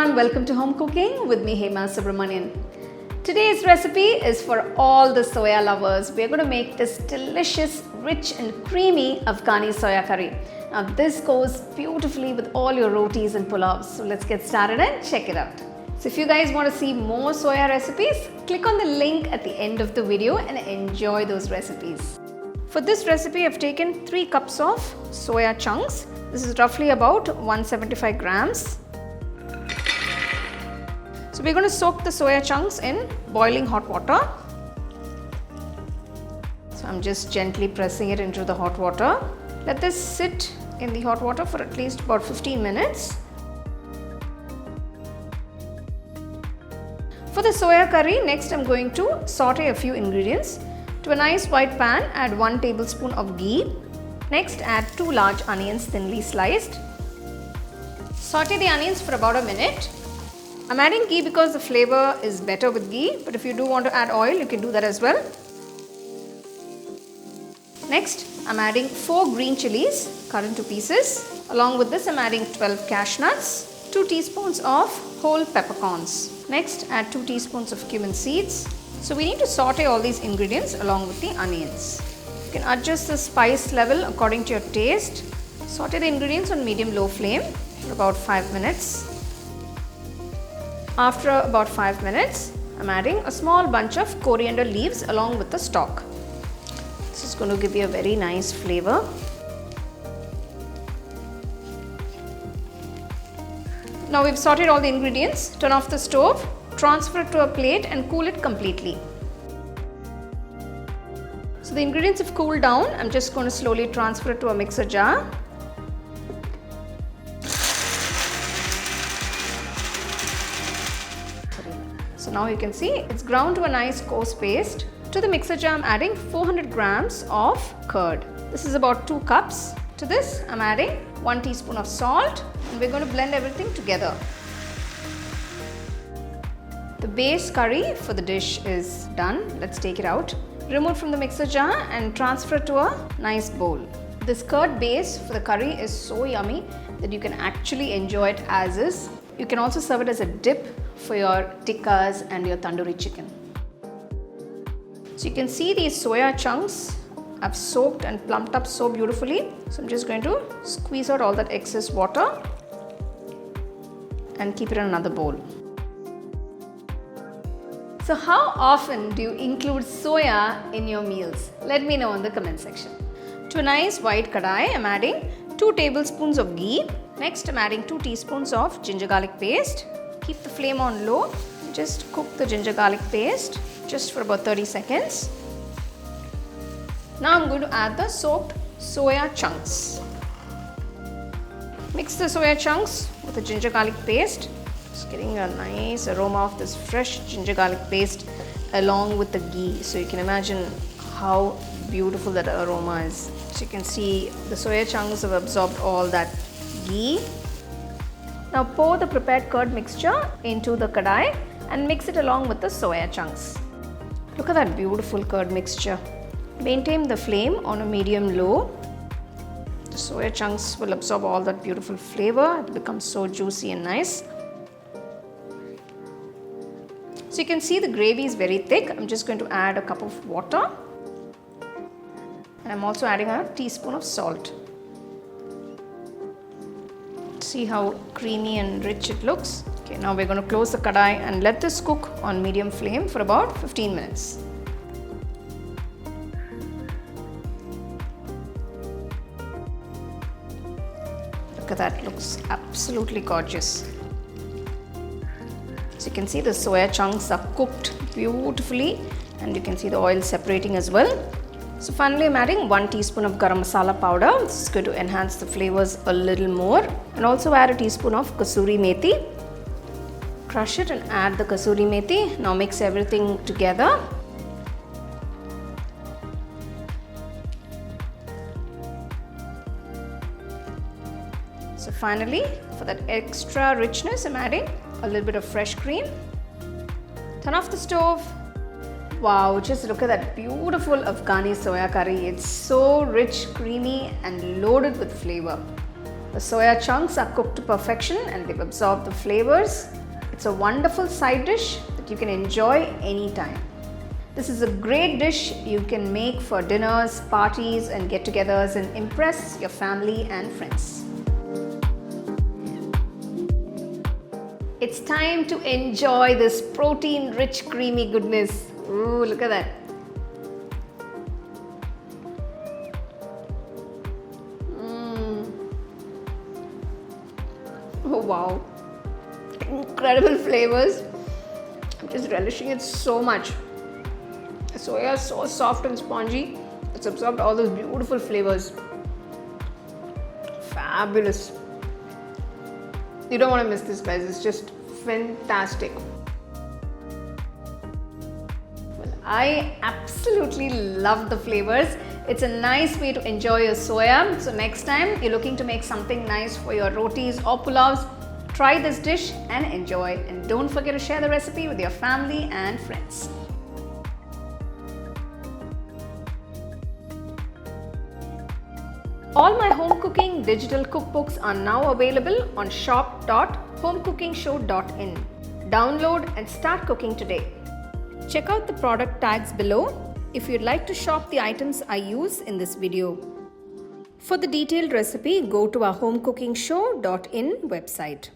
everyone, welcome to Home Cooking with me Hema Subramanian. Today's recipe is for all the soya lovers. We are going to make this delicious, rich and creamy Afghani soya curry. Now this goes beautifully with all your rotis and pulaos. So let's get started and check it out. So if you guys want to see more soya recipes, click on the link at the end of the video and enjoy those recipes. For this recipe, I've taken 3 cups of soya chunks. This is roughly about 175 grams. So we're going to soak the soya chunks in boiling hot water. So I'm just gently pressing it into the hot water. Let this sit in the hot water for at least about 15 minutes. For the soya curry, next I'm going to saute a few ingredients. To a nice white pan, add 1 tablespoon of ghee. Next, add 2 large onions thinly sliced. Saute the onions for about a minute. I'm adding ghee because the flavor is better with ghee, but if you do want to add oil, you can do that as well. Next, I'm adding 4 green chilies cut into pieces. Along with this, I'm adding 12 cashew nuts, 2 teaspoons of whole peppercorns. Next, add 2 teaspoons of cumin seeds. So we need to saute all these ingredients along with the onions. You can adjust the spice level according to your taste. Saute the ingredients on medium-low flame for about 5 minutes. After about 5 minutes, I'm adding a small bunch of coriander leaves along with the stock. This is going to give you a very nice flavor. Now we've sauteed all the ingredients. Turn off the stove. Transfer it to a plate and cool it completely. So the ingredients have cooled down. I'm just going to slowly transfer it to a mixer jar. So now you can see it's ground to a nice coarse paste. To the mixer jar, I'm adding 400 grams of curd. This is about 2 cups. To this, I'm adding 1 teaspoon of salt and we're going to blend everything together. The base curry for the dish is done. Let's take it out. Remove from the mixer jar and transfer it to a nice bowl. This curd base for the curry is so yummy that you can actually enjoy it as is. You can also serve it as a dip for your tikkas and your tandoori chicken. So you can see these soya chunks I've soaked and plumped up so beautifully. So I'm just going to squeeze out all that excess water and keep it in another bowl. So how often do you include soya in your meals? Let me know in the comment section. To a nice white kadai, I'm adding 2 tablespoons of ghee. Next, I'm adding 2 teaspoons of ginger garlic paste. Keep the flame on low. Just cook the ginger garlic paste just for about 30 seconds. Now I'm going to add the soaked soya chunks. Mix the soya chunks with the ginger garlic paste. Just getting a nice aroma of this fresh ginger garlic paste along with the ghee. So you can imagine how beautiful that aroma is. So you can see the soya chunks have absorbed all that ghee. Now pour the prepared curd mixture into the kadai and mix it along with the soya chunks. Look at that beautiful curd mixture. Maintain the flame on a medium-low. The soya chunks will absorb all that beautiful flavor. It becomes so juicy and nice. So you can see the gravy is very thick. I'm just going to add a cup of water. And I'm also adding a teaspoon of salt. See how creamy and rich it looks. Okay, now we're going to close the kadai and let this cook on medium flame for about 15 minutes. Look at that, looks absolutely gorgeous. So you can see the soya chunks are cooked beautifully and you can see the oil separating as well. So finally I'm adding 1 teaspoon of garam masala powder. This is going to enhance the flavors a little more. And also add a teaspoon of kasuri methi. Crush it and add the kasuri methi. Now mix everything together. So finally, for that extra richness, I'm adding a little bit of fresh cream. Turn off the stove. Wow, just look at that beautiful Afghani soya curry. It's so rich, creamy and loaded with flavor. The soya chunks are cooked to perfection and they've absorbed the flavors. It's a wonderful side dish that you can enjoy anytime. This is a great dish you can make for dinners, parties and get-togethers and impress your family and friends. It's time to enjoy this protein-rich, creamy goodness. Ooh, look at that. Oh wow, incredible flavors. I'm just relishing it so much. The soya is so soft and spongy. It's absorbed all those beautiful flavors. Fabulous. You don't want to miss this, guys. It's just fantastic. Well, I absolutely love the flavors. It's a nice way to enjoy your soya. So next time you're looking to make something nice for your rotis or pulaus, try this dish and enjoy. And don't forget to share the recipe with your family and friends. All my home cooking digital cookbooks are now available on shop.homecookingshow.in. Download and start cooking today. Check out the product tags below if you'd like to shop the items I use in this video. For the detailed recipe, go to our homecookingshow.in website.